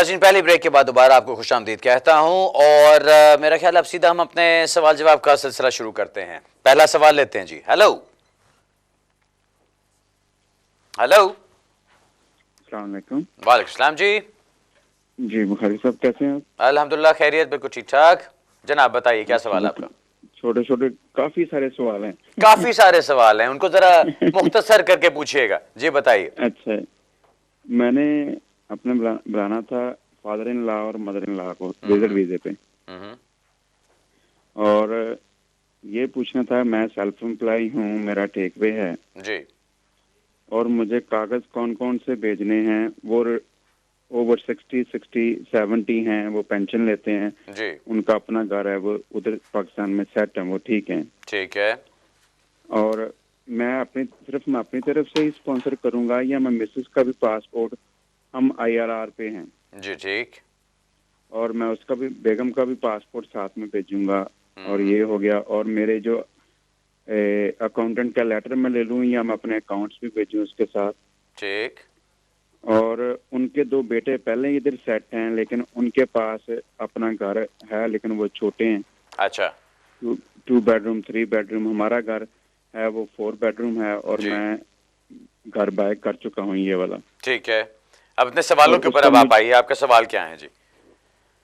नाज़रीन, पहली ब्रेक के बाद दोबारा आपको खुशामदीद कहता हूं और मेरा ख्याल अब सीधा हम अपने सवाल जवाब का सिलसिला शुरू करते हैं। पहला सवाल लेते हैं जी। Hello hello. अस्सलाम वालेकुम। वालेकुम सलाम जी। जी बुखारी साहब कैसे हैं आप? अल्हम्दुलिल्लाह खैरियत, बिल्कुल ठीक ठाक। जनाब बताइए क्या सवाल है आपका? छोटे छोटे काफी सारे सवाल हैं। काफी सारे सवाल हैं, उनको जरा मुख्तसर करके पूछिएगा जी, बताइए। अच्छा, मैंने अपने बुलाना था फादर इन लॉ और मदर इन लॉ को विजिट वीजे पे, और ये पूछना था, मैं सेल्फ एम्प्लॉय हूँ, मेरा टेक वे है जी, और मुझे कागज कौन कौन से भेजने हैं। वो ओवर 60 70 हैं, वो पेंशन लेते हैं जी, उनका अपना घर है, वो उधर पाकिस्तान में सेट है, वो ठीक है। ठीक है। और मैं अपनी तरफ से ही स्पॉन्सर करूंगा या मैं मिसेस का भी पासपोर्ट, हम IRR पे हैं जी, ठीक। और मैं उसका भी, बेगम का भी पासपोर्ट साथ में भेजूंगा। और ये हो गया। और मेरे जो अकाउंटेंट का लेटर मैं ले लूं या मैं अपने अकाउंट्स भी भेजूं उसके साथ। ठीक। और उनके 2 बेटे पहले ही इधर सेट हैं, लेकिन उनके पास अपना घर है, लेकिन वो छोटे हैं। अच्छा। 2 बेडरूम 3 बेडरूम, हमारा घर है वो 4 बेडरूम है और मैं घर बाय कर चुका हूँ ये वाला। ठीक है, अब अपने सवालों के ऊपर अब आप आइए, आपका सवाल क्या है जी?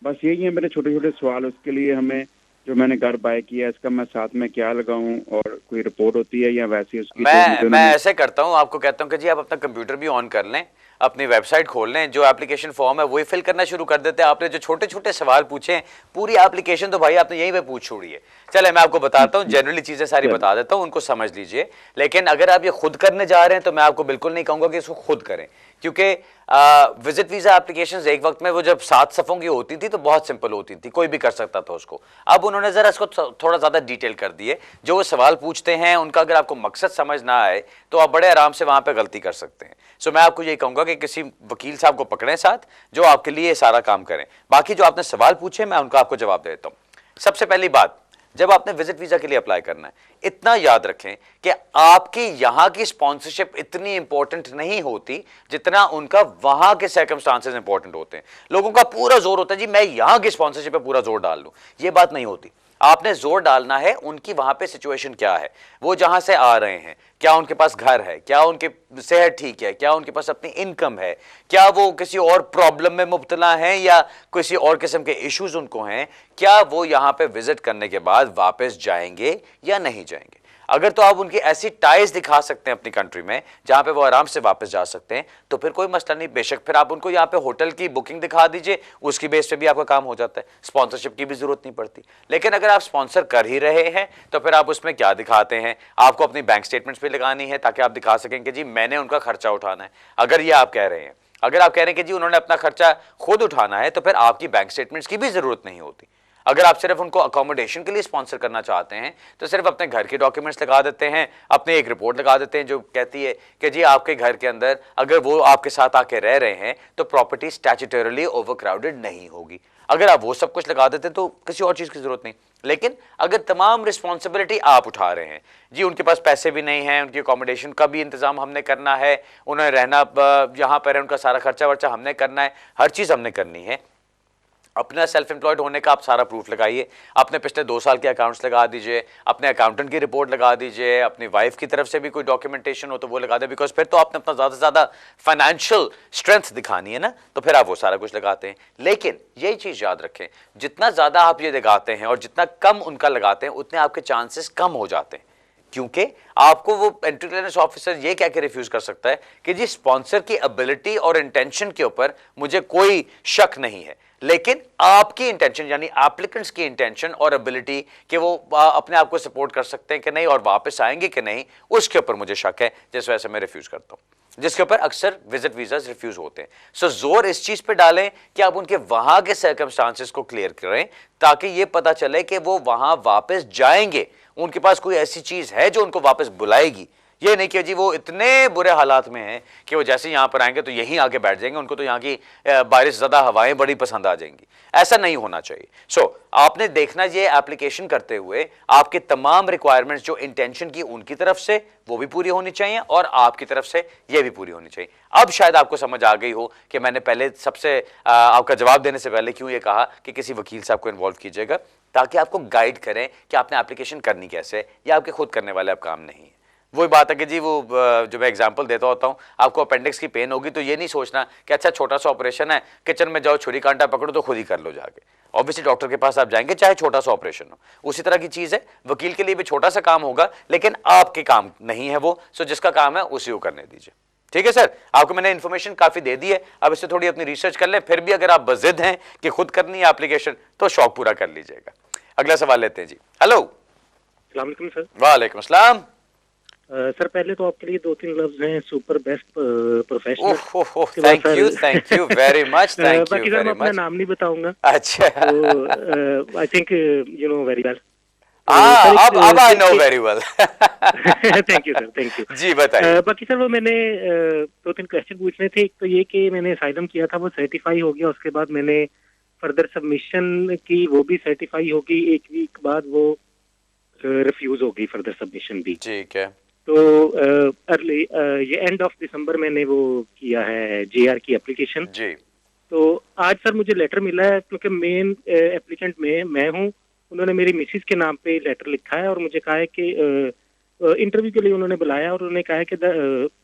बस यही है मेरे छोटे छोटे सवाल। उसके लिए हमें, जो मैंने घर बाय किया है, इसका मैं साथ में क्या लगाऊं, और कोई रिपोर्ट होती है या वैसे उसकी? मैं ऐसे करता हूं, आपको कहता हूं कि जी आप अपना कंप्यूटर भी ऑन कर लें, अपनी वेबसाइट खोल लें, जो एप्लीकेशन फॉर्म है वही फिल करना शुरू कर देते हैं। आपने जो छोटे छोटे सवाल पूछे हैं, पूरी एप्लीकेशन तो भाई आपने यहीं पे पूछ छोड़ी है। चले मैं आपको बताता हूं, जनरली चीजें सारी बता देता हूं, उनको समझ लीजिए। लेकिन अगर आप ये खुद करने जा रहे हैं तो मैं आपको बिल्कुल नहीं कहूंगा कि इसको खुद करें, क्योंकि विजिट वीजा एप्लीकेशंस एक वक्त में वो जब 7 सफ़ों की होती थी तो बहुत सिंपल होती थी, कोई भी कर सकता था उसको। अब उन्होंने जरा इसको थोड़ा ज्यादा डिटेल कर दिए। जो वो सवाल पूछते हैं उनका अगर आपको मकसद समझ ना आए तो आप बड़े आराम से वहां पे गलती कर सकते हैं। सो मैं आपको यही कहूंगा कि किसी वकील साहब को पकड़ें साथ, जो आपके लिए सारा काम करें। बाकी जो आपने सवाल पूछे मैं उनका आपको जवाब देता हूं। सबसे पहली बात, जब आपने विजिट वीजा के लिए अप्लाई करना है, इतना याद रखें कि आपकी यहां की स्पॉन्सरशिप इतनी इंपॉर्टेंट नहीं होती जितना उनका वहां के सर्कमस्टांसेस इंपॉर्टेंट होते हैं। लोगों का पूरा जोर होता है जी मैं यहां की स्पॉन्सरशिप पे पूरा जोर डाल लूं, ये बात नहीं होती। आपने जोर डालना है उनकी वहां पे सिचुएशन क्या है, वो जहां से आ रहे हैं, क्या उनके पास घर है, क्या उनके सेहत ठीक है, क्या उनके पास अपनी इनकम है, क्या वो किसी और प्रॉब्लम में मुब्तला हैं या किसी और किस्म के इश्यूज उनको हैं, क्या वो यहां पे विजिट करने के बाद वापस जाएंगे या नहीं जाएंगे। अगर तो आप उनकी ऐसी टाइज दिखा सकते हैं अपनी कंट्री में जहां पे वो आराम से वापस जा सकते हैं तो फिर कोई मसला नहीं। बेशक फिर आप उनको यहाँ पे होटल की बुकिंग दिखा दीजिए, उसकी बेस पे भी आपका काम हो जाता है, स्पॉन्सरशिप की भी जरूरत नहीं पड़ती। लेकिन अगर आप स्पॉन्सर कर ही रहे हैं तो फिर आप उसमें क्या दिखाते हैं, आपको अपनी बैंक स्टेटमेंट्स भी लगानी है ताकि आप दिखा सकें कि जी मैंने उनका खर्चा उठाना है। अगर ये आप कह रहे हैं, अगर आप कह रहे हैं कि जी उन्होंने अपना खर्चा खुद उठाना है तो फिर आपकी बैंक स्टेटमेंट्स की भी जरूरत नहीं होती। अगर आप सिर्फ उनको अकोमोडेशन के लिए स्पॉन्सर करना चाहते हैं तो सिर्फ अपने घर के डॉक्यूमेंट्स लगा देते हैं, अपने एक रिपोर्ट लगा देते हैं जो कहती है कि जी आपके घर के अंदर अगर वो आपके साथ आके रह रहे हैं तो प्रॉपर्टी स्टैट्यूटोरियली ओवरक्राउडेड नहीं होगी। अगर आप वो सब कुछ लगा देते हैं तो किसी और चीज की जरूरत नहीं। लेकिन अगर तमाम रिस्पॉन्सिबिलिटी आप उठा रहे हैं, जी उनके पास पैसे भी नहीं है, उनकी अकोमोडेशन का भी इंतजाम हमने करना है, उन्हें रहना यहाँ पर है, उनका सारा खर्चा वर्चा हमने करना है, हर चीज हमने करनी है, अपना सेल्फ एम्प्लॉयड होने का आप सारा प्रूफ लगाइए, अपने पिछले 2 साल के अकाउंट्स लगा दीजिए, अपने अकाउंटेंट की रिपोर्ट लगा दीजिए, अपनी वाइफ की तरफ से भी कोई डॉक्यूमेंटेशन हो तो वो लगा दे, बिकॉज फिर तो आपने अपना ज़्यादा से ज़्यादा फाइनेंशियल स्ट्रेंथ दिखानी है ना, तो फिर आप वो सारा कुछ लगाते हैं। लेकिन यही चीज़ याद रखें, जितना ज़्यादा आप ये लगाते हैं और जितना कम उनका लगाते हैं उतने आपके चांसेस कम हो जाते हैं, क्योंकि आपको वो एंट्री क्लियरेंस ऑफिसर ये कह के रिफ्यूज कर सकता है कि जी स्पॉन्सर की एबिलिटी और इंटेंशन के ऊपर मुझे कोई शक नहीं है, लेकिन आपकी इंटेंशन यानी एप्लीकेंट्स की इंटेंशन और एबिलिटी कि वो अपने आप को सपोर्ट कर सकते हैं कि नहीं और वापस आएंगे कि नहीं, उसके ऊपर मुझे शक है, जिस वजह से मैं रिफ्यूज करता हूं, जिसके ऊपर अक्सर विजिट वीजास रिफ्यूज होते हैं। सो जोर इस चीज पे डालें कि आप उनके वहां के सर्कमस्टांसेस को क्लियर करें ताकि ये पता चले कि वो वहां वापस जाएंगे, उनके पास कोई ऐसी चीज है जो उनको वापस बुलाएगी ये नहीं कि जी वो इतने बुरे हालात में हैं कि वो जैसे यहाँ पर आएंगे तो यहीं आके बैठ जाएंगे, उनको तो यहाँ की बारिश ज़्यादा हवाएं बड़ी पसंद आ जाएंगी। ऐसा नहीं होना चाहिए। सो आपने देखना ये एप्लीकेशन करते हुए आपके तमाम रिक्वायरमेंट्स जो इंटेंशन की उनकी तरफ से वो भी पूरी होनी चाहिए और आपकी तरफ से ये भी पूरी होनी चाहिए। अब शायद आपको समझ आ गई हो कि मैंने पहले सबसे आपका जवाब देने से पहले क्यों ये कहा कि किसी वकील साहब को इन्वॉल्व कीजिएगा, ताकि आपको गाइड करें कि आपने एप्लीकेशन करनी कैसे है, या आपके खुद करने वाले अब काम नहीं है। वही बात है कि जी वो जो मैं एग्जांपल देता होता हूँ, आपको अपेंडिक्स की पेन होगी तो ये नहीं सोचना कि अच्छा छोटा सा ऑपरेशन है, किचन में जाओ छुरी कांटा पकड़ो तो खुद ही कर लो जाके। ऑब्वियसली डॉक्टर के पास आप जाएंगे चाहे छोटा सा ऑपरेशन हो। उसी तरह की चीज़ है, वकील के लिए भी छोटा सा काम होगा लेकिन आपके काम नहीं है वो, सो जिसका काम है उसी को करने दीजिए। ठीक है सर, आपको मैंने इन्फॉर्मेशन काफी दे दी है, अब इससे थोड़ी अपनी रिसर्च कर लें। फिर भी अगर आप बजिद हैं कि खुद करनी है एप्लीकेशन तो शौक पूरा कर लीजिएगा। अगला सवाल लेते हैं जी। हेलो। अस्सलाम वालेकुम सर। वालेकुम अस्सलाम। सर पहले तो आपके लिए 2-3 लफ्ज हैं, super best professional. Thank you very much, thank you बाकी सर मैं वेरी अपना मच। नाम नहीं बताऊंगा। अच्छा। तो I think you know very well. अब I know very well. Thank you sir, thank you. जी बताइए। बाकी सर वो मैंने 2-3 क्वेश्चन पूछने थे। एक तो ये कि मैंने असाइलम किया था, वो सर्टिफाई हो गया, उसके बाद मैंने फर्दर सबमिशन की, वो भी सर्टिफाई होगी। एक वीक बाद वो रिफ्यूज हो गई फर्दर सबमिशन भी। ठीक है। तो अर्ली ये एंड ऑफ दिसंबर मैंने वो किया है जेआर की एप्लीकेशन। जी। तो आज सर मुझे लेटर मिला है, क्योंकि मेन एप्लीकेंट में मैं हूँ। उन्होंने मेरी मिसिस के नाम पे लेटर लिखा है और मुझे कहा है कि इंटरव्यू के लिए उन्होंने बुलाया और उन्होंने कहा है कि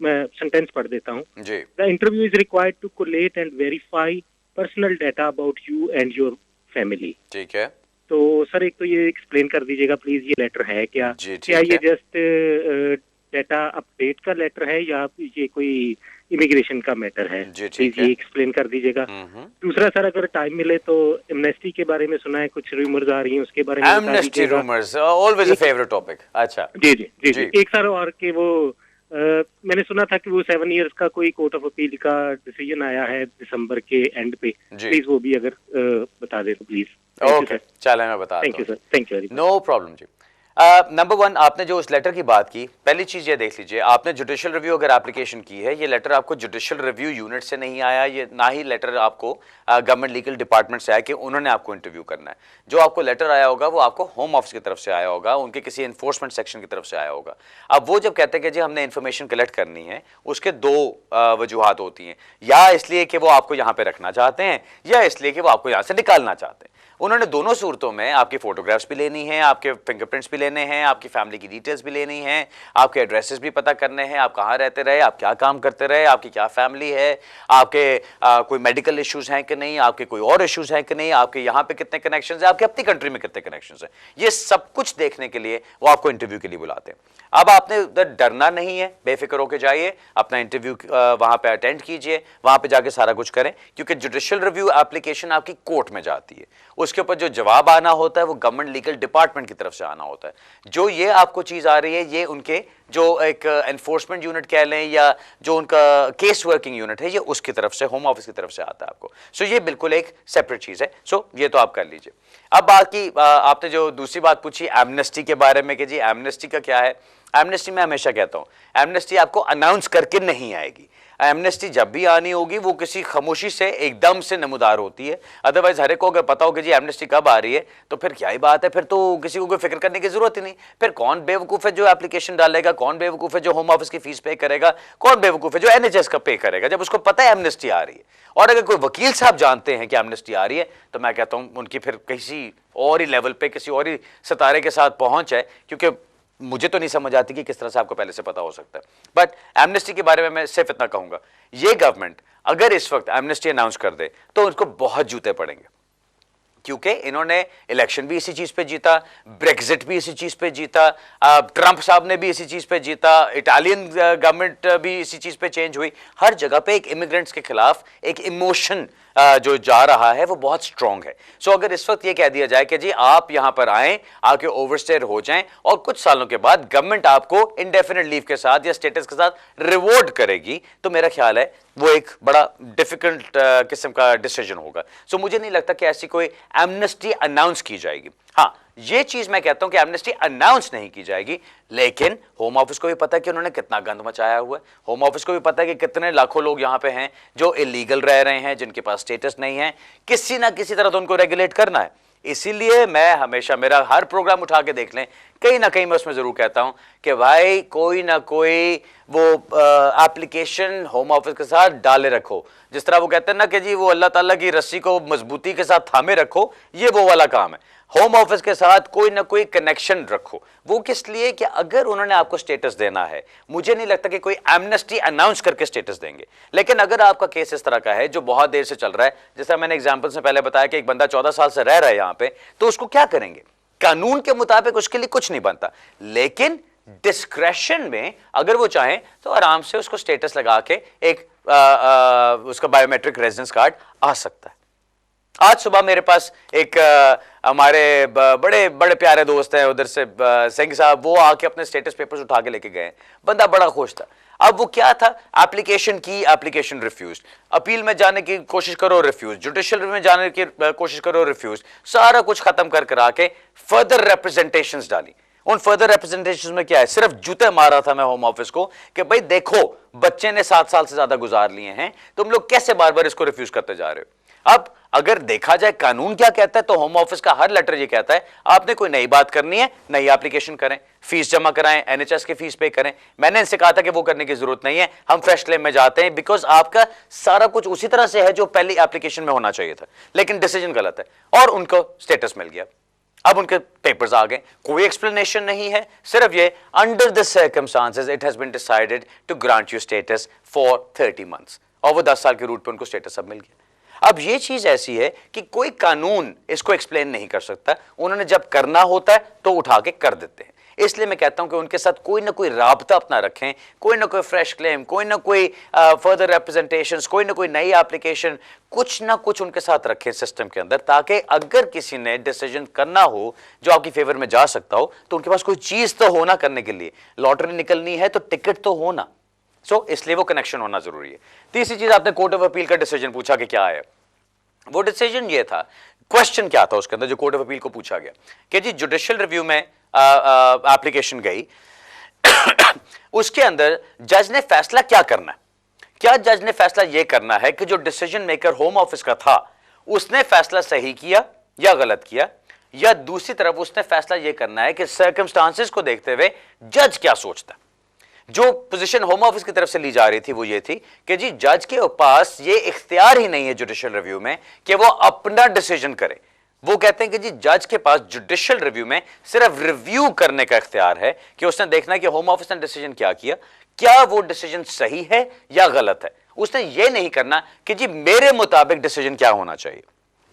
मैं सेंटेंस पढ़ देता हूँ। जी। The interview is required to collate and verify personal data about you and your family. ठीक है। तो सर एक तो ये एक्सप्लेन कर दीजिएगा प्लीज, ये लेटर है क्या? जी, क्या ठीक ये है। जस्ट डाटा अपडेट का लेटर है या ये कोई इमिग्रेशन का मैटर है? जी, ठीक प्लीज है। ये एक्सप्लेन कर दीजिएगा। दूसरा सर, अगर टाइम मिले तो एमनेस्टी के बारे में सुना है, कुछ रूमर्स आ रही हैं, उसके बारे में बता एमनेस्टी दीजिएगा। Rumours always a favourite topic. अच्छा। जी जी जी जी। जी। एक सर और कि वो मैंने सुना था कि वो 7 इयर्स का कोई कोर्ट ऑफ अपील का डिसीजन आया है दिसंबर के एंड पे। जी। प्लीज वो भी अगर बता दे तो प्लीज। ओके, चलें मैं बता थैंक यू दूं। Sir, thank you very much. No problem जी। नंबर वन, आपने जो उस लेटर की बात की, पहली चीज ये देख लीजिए, आपने जुडिशियल रिव्यू अगर एप्लीकेशन की है, ये लेटर आपको जुडिशियल रिव्यू यूनिट से नहीं आया, ये ना ही लेटर आपको गवर्नमेंट लीगल डिपार्टमेंट से आया कि उन्होंने आपको इंटरव्यू करना है। जो आपको लेटर आया होगा वो आपको होम ऑफिस की तरफ से आया होगा, उनके किसी एनफोर्समेंट सेक्शन की तरफ से आया होगा। अब वो जब कहते हैं कि जी हमने इन्फॉर्मेशन कलेक्ट करनी है, उसके दो वजूहात होती हैं, या इसलिए कि वो आपको यहाँ पे रखना चाहते हैं या इसलिए कि वो आपको यहाँ से निकालना चाहते हैं। उन्होंने दोनों सूरतों में आपकी फोटोग्राफ्स भी लेनी है, आपके फिंगरप्रिंट्स भी लेने हैं, आपकी फैमिली की डिटेल्स भी लेनी है, आपके एड्रेसेस भी पता करने हैं, आप कहाँ रहते रहे, आप क्या काम करते रहे, आपकी क्या फैमिली है, आपके कोई मेडिकल इश्यूज हैं कि नहीं, आपके कोई और इश्यूज हैं कि नहीं, आपके यहाँ पे कितने कनेक्शंस हैं, आपके अपनी कंट्री में कितने कनेक्शंस हैं, ये सब कुछ देखने के लिए वो आपको इंटरव्यू के लिए बुलाते हैं। अब आपने उधर डरना नहीं है, बेफिक्र होकर जाइए, अपना इंटरव्यू वहां पे अटेंड कीजिए, वहां पे जाके सारा कुछ करें, क्योंकि जुडिशियल रिव्यू एप्लीकेशन आपकी कोर्ट में जाती है, उसके ऊपर जो जवाब आना होता है वो गवर्नमेंट लीगल डिपार्टमेंट की तरफ से आना होता है। जो ये आपको चीज आ रही है, ये उनके जो एक एनफोर्समेंट यूनिट कह लें या जो उनका केस वर्किंग यूनिट है, ये उसकी तरफ से, होम ऑफिस की तरफ से आता है आपको। सो ये बिल्कुल एक सेपरेट चीज है। सो ये तो आप कर लीजिए। अब बाकी आपने जो दूसरी बात पूछी एमनेस्टी के बारे में कि जी एमनेस्टी का क्या है, एमनेस्टी मैं हमेशा कहता हूं एमनेस्टी आपको अनाउंस करके नहीं आएगी। एमनेस्टी जब भी आनी होगी वो किसी खामोशी से एकदम से नमूदार होती है। अदरवाइज हर एक को अगर पता हो कि जी एमनेस्टी कब आ रही है तो फिर क्या ही बात है, फिर तो किसी को कोई फिक्र करने की जरूरत ही नहीं। फिर कौन बेवकूफ है जो एप्लीकेशन डालेगा, कौन बेवकूफ है जो होम ऑफिस की फीस पे करेगा, कौन बेवकूफ है जो एनएचएस का पे करेगा, जब उसको पता है एमनेस्टी आ रही है। और अगर कोई वकील साहब जानते हैं कि एमनेस्टी आ रही है तो मैं कहता हूं उनकी फिर किसी और ही लेवल पे, किसी और ही सितारे के साथ पहुंच है, क्योंकि मुझे तो नहीं समझ आती कि किस तरह से आपको पहले से पता हो सकता है। बट एमनेस्टी के बारे में मैं सिर्फ इतना कहूंगा, ये गवर्नमेंट अगर इस वक्त एमनेस्टी अनाउंस कर दे तो उनको बहुत जूते पड़ेंगे, क्योंकि इन्होंने इलेक्शन भी इसी चीज पे जीता, ब्रेक्जिट भी इसी चीज पे जीता, ट्रंप साहब ने भी इसी चीज पे जीता, इटालियन गवर्नमेंट भी इसी चीज पे चेंज हुई। हर जगह पे एक इमिग्रेंट्स के खिलाफ एक इमोशन जो जा रहा है वो बहुत स्ट्रांग है। सो अगर इस वक्त ये कह दिया जाए कि जी आप यहां पर आए, आके ओवरस्टेयर हो जाएं और कुछ सालों के बाद गवर्नमेंट आपको इंडेफिनिट लीव के साथ या स्टेटस के साथ रिवॉर्ड करेगी, तो मेरा ख्याल है वो एक बड़ा डिफिकल्ट किस्म का डिसीजन होगा। सो मुझे नहीं लगता कि ऐसी कोई एमनेस्टी अनाउंस की जाएगी। हाँ, ये चीज मैं कहता हूं कि एमनेस्टी अनाउंस नहीं की जाएगी, लेकिन होम ऑफिस को भी पता है कि उन्होंने कितना गंद मचाया हुआ है। होम ऑफिस को भी पता है कि कितने लाखों लोग यहां पे हैं जो इलीगल रह रहे हैं, जिनके पास स्टेटस नहीं है। किसी ना किसी तरह तो उनको रेगुलेट करना है। इसीलिए मैं हमेशा, मेरा हर प्रोग्राम उठा के देख लें, कहीं ना कहीं मैं उसमें जरूर कहता हूं कि भाई कोई ना कोई वो एप्लीकेशन होम ऑफिस के साथ डाले रखो। जिस तरह वो कहते हैं ना कि जी वो अल्लाह ताला की रस्सी को मजबूती के साथ थामे रखो, ये वो वाला काम है। होम ऑफिस के साथ कोई ना कोई कनेक्शन रखो। वो किस लिए कि अगर उन्होंने आपको स्टेटस देना है, मुझे नहीं लगता कि कोई एमनेस्टी अनाउंस करके स्टेटस देंगे, लेकिन अगर आपका केस इस तरह का है जो बहुत देर से चल रहा है, जैसा मैंने एग्जांपल से पहले बताया कि एक बंदा 14 साल से रह रहा है यहां पे, तो उसको क्या करेंगे? कानून के मुताबिक उसके लिए कुछ नहीं बनता, लेकिन डिस्क्रेशन में अगर वो चाहें तो आराम से उसको स्टेटस लगा के एक उसका बायोमेट्रिक रेजिडेंस कार्ड आ सकता है। आज सुबह मेरे पास एक हमारे बड़े बड़े प्यारे दोस्त हैं उधर से सिंह साहब, वो आके अपने स्टेटस पेपर्स उठा के लेके गए। बंदा बड़ा खुश था। अब वो क्या था, एप्लीकेशन की, एप्लीकेशन रिफ्यूज, अपील में जाने की कोशिश करो रिफ्यूज, जुडिशियल में जाने की कोशिश करो रिफ्यूज, सारा कुछ खत्म कर करा के फर्दर रिप्रेजेंटेशंस डाली। उन फर्दर रिप्रेजेंटेशंस में क्या है, सिर्फ जूते मारा था मैं होम ऑफिस को कि भाई देखो बच्चे ने 7 साल से ज्यादा गुजार लिए हैं, तुम लोग कैसे बार बार इसको रिफ्यूज करते जा रहे हो। अब अगर देखा जाए कानून क्या कहता है, तो होम ऑफिस का हर लेटर ये कहता है आपने कोई नई बात करनी है, नई एप्लीकेशन करें, फीस जमा कराएं, एनएचएस की फीस पे करें। मैंने इनसे कहा था कि वो करने की जरूरत नहीं है, हम फ्रेश क्लेम में जाते हैं, बिकॉज आपका सारा कुछ उसी तरह से है जो पहली एप्लीकेशन में होना चाहिए था, लेकिन डिसीजन गलत है और उनको स्टेटस मिल गया। अब उनके पेपर्स आ गए, कोई एक्सप्लेनेशन नहीं है, सिर्फ ये under the circumstances it has been decided to grant you status for 30 months, और वो 10 साल के रूट पे उनको स्टेटस अब मिल गया। अब ये चीज ऐसी है कि कोई कानून इसको एक्सप्लेन नहीं कर सकता, उन्होंने जब करना होता है तो उठा के कर देते हैं। इसलिए मैं कहता हूं कि उनके साथ कोई ना कोई राबता अपना रखें, कोई ना कोई फ्रेश क्लेम, कोई ना कोई फर्दर रिप्रेजेंटेशंस, कोई ना कोई नई एप्लीकेशन, कुछ ना कुछ उनके साथ रखें सिस्टम के अंदर, ताकि अगर किसी ने डिसीजन करना हो जो आपकी फेवर में जा सकता हो, तो उनके पास कोई चीज तो होना करने के लिए। लॉटरी निकलनी है तो टिकट तो होना, इसलिए वो कनेक्शन होना जरूरी है। तीसरी चीज, आपने कोर्ट ऑफ अपील का डिसीजन पूछा कि क्या है। वो डिसीजन ये था, क्वेश्चन क्या था उसके अंदर जो कोर्ट ऑफ अपील को पूछा गया कि जी जुडिशियल रिव्यू में एप्लीकेशन गई उसके अंदर जज ने फैसला क्या करना है। क्या जज ने फैसला यह करना है कि जो डिसीजन मेकर होम ऑफिस का था उसने फैसला सही किया या गलत किया, या दूसरी तरफ उसने फैसला यह करना है कि सर्कमस्टांसेस को देखते हुए जज क्या सोचता है। जो पोजीशन होम ऑफिस की तरफ से ली जा रही थी वो ये थी कि जी जज के पास ये इख्तियार ही नहीं है जुडिशियल रिव्यू में कि वो अपना डिसीजन करे। वो कहते हैं कि जी जज के पास जुडिशियल रिव्यू में सिर्फ रिव्यू करने का इख्तियार है कि उसने देखना है कि होम ऑफिस ने डिसीजन क्या किया, क्या वो डिसीजन सही है या गलत है। उसने ये नहीं करना कि जी मेरे मुताबिक डिसीजन क्या होना चाहिए।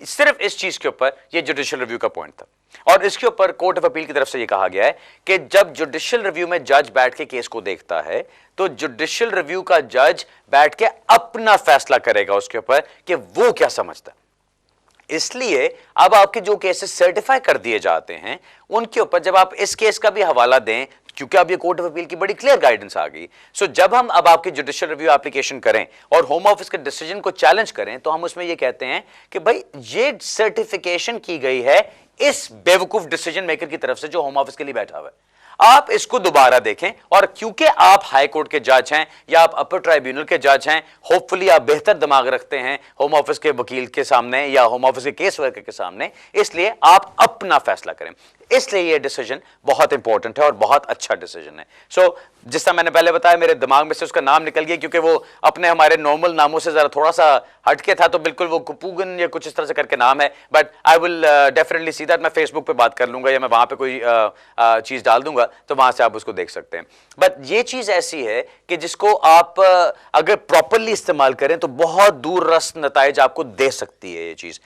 सिर्फ इस चीज के ऊपर ये जुडिशियल रिव्यू का पॉइंट था, और इसके ऊपर कोर्ट ऑफ अपील की तरफ से ये कहा गया है कि जब जुडिशियल रिव्यू में जज बैठ के केस को देखता है तो जुडिशियल रिव्यू का जज बैठ के अपना फैसला करेगा उसके ऊपर कि वो क्या समझता है। इसलिए अब आपके जो केसेस सर्टिफाई कर दिए जाते हैं उनके ऊपर जब आप इस केस का भी हवाला दें, क्योंकि अब ये कोर्ट ऑफ अपील की बड़ी क्लियर गाइडेंस आ गई, जब हम अब आपकी जुडिशियल रिव्यू एप्लीकेशन करें और होम ऑफिस के डिसीजन को चैलेंज करें, तो हम उसमें ये कहते हैं कि भाई ये सर्टिफिकेशन की गई है इस बेवकूफ डिसीजन मेकर की तरफ से जो होम ऑफिस के लिए बैठा हुआ है। आप इसको दोबारा देखें, और क्योंकि आप हाई कोर्ट के जज हैं या आप अपर ट्राइब्यूनल के जज हैं, होपफुली आप बेहतर दिमाग रखते हैं होम ऑफिस के वकील के सामने या होम ऑफिस के केस वर्कर के सामने, इसलिए आप अपना फैसला करें। इसलिए यह डिसीजन बहुत इंपॉर्टेंट है और बहुत अच्छा डिसीजन है। जिस तरह मैंने पहले बताया, मेरे दिमाग में से उसका नाम निकल गया क्योंकि वो अपने हमारे नॉर्मल नामों से जरा थोड़ा सा हटके था, तो बिल्कुल वो कुपूगन या कुछ इस तरह से करके नाम है, but I will definitely see that. मैं फेसबुक पे बात कर लूंगा या मैं वहां पे कोई चीज डाल दूंगा तो वहां से आप उसको देख सकते हैं। बट ये चीज ऐसी है कि जिसको आप अगर प्रॉपरली इस्तेमाल करें तो बहुत दूर रस नताइज आपको दे सकती है ये चीज।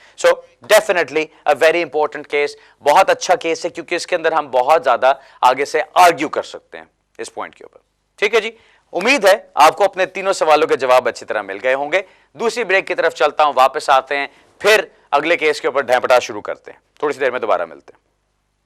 Definitely a very important case, बहुत अच्छा केस है क्योंकि इसके अंदर हम बहुत ज्यादा आगे से आर्ग्यू कर सकते हैं इस पॉइंट के ऊपर। ठीक है जी, उम्मीद है आपको अपने तीनों सवालों के जवाब अच्छी तरह मिल गए होंगे। दूसरी ब्रेक की तरफ चलता हूं, वापस आते हैं, फिर अगले केस के ऊपर ढैपटा शुरू करते हैं। थोड़ी सी देर में दोबारा मिलते हैं।